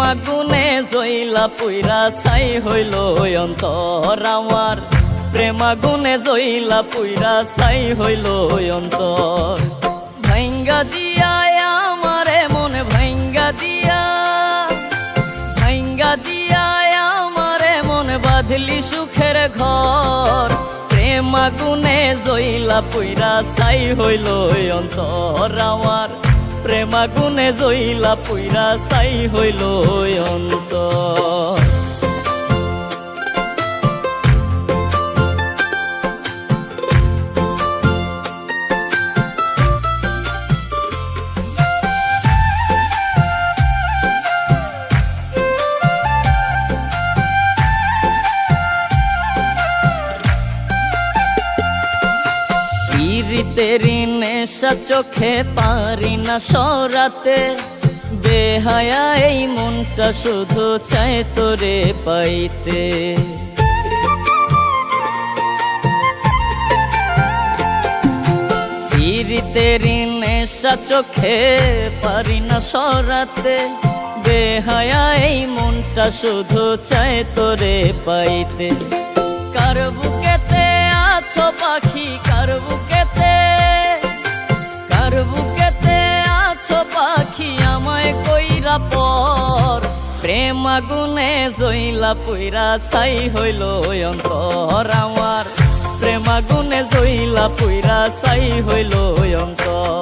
আগুনে জইলা পুইরা ছাই হইল অন্তর আমার, প্রেম আগুনে জইলা পুইরা ছাই হইল অন্তর। ভাঙ্গা দিয়া আমারে মন ভাঙ্গা দিয়া, ভাঙ্গা দিয়া আমারে মন বাঁধলি সুখের ঘর। প্রেম আগুনে জইলা পুইরা ছাই হইল অন্তর আমার, প্রেম আগুনে জইলা পুইরা ছাই হইল অন্তর। তেরি নেশা চোখে পারি না সরাতে, বেহায়া এই মনটা শুধু চায় তোরে পাইতে। তেরি নেশা চোখে পারি না সরাতে, বেহায়া এই মনটা শুধু চায় তোরে পাইতে। কার বুকেতে আছো পাখি, কার বুকেতে, কার বুকেতে আছো পাখি আমায় কইরা পর। প্রেম আগুনে জইলা পুইরা ছাই হইল অন্তর আমার, প্রেম আগুনে জইলা পুইরা ছাই হইল অন্তর।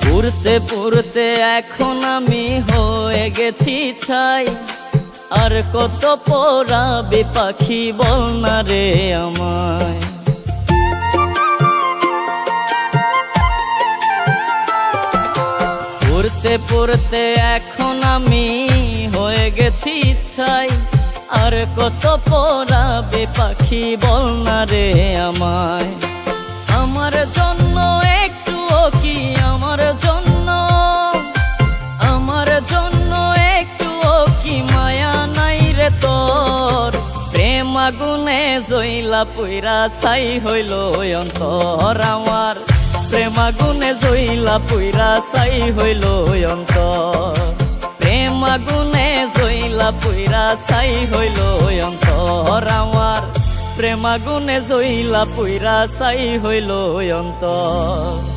পুরতে পুরতে এখন আমি হয়ে গেছি ছাই, আর কত পোড়াবে পাখি বল না রে আমায়। পুরতে পুরতে এখন আমি হয়ে গেছি ছাই, আর কত পোড়াবে পাখি বল না রে আমায়। আমার জন্য একটুও কি, আমার জন্য, আমার জন্য একটুও কি মায়া নাই রে তোর। প্রেম আগুনে জইলা পুইরা ছাই হইল অন্তর আমার, প্রেম আগুনে জইলা পুইরা ছাই হইল অন্তর। প্রেম আগুনে জইলা পুইরা ছাই হইল অন্তর আমার, প্রেম আগুনে জইলা পুইরা ছাই হইল অন্তর।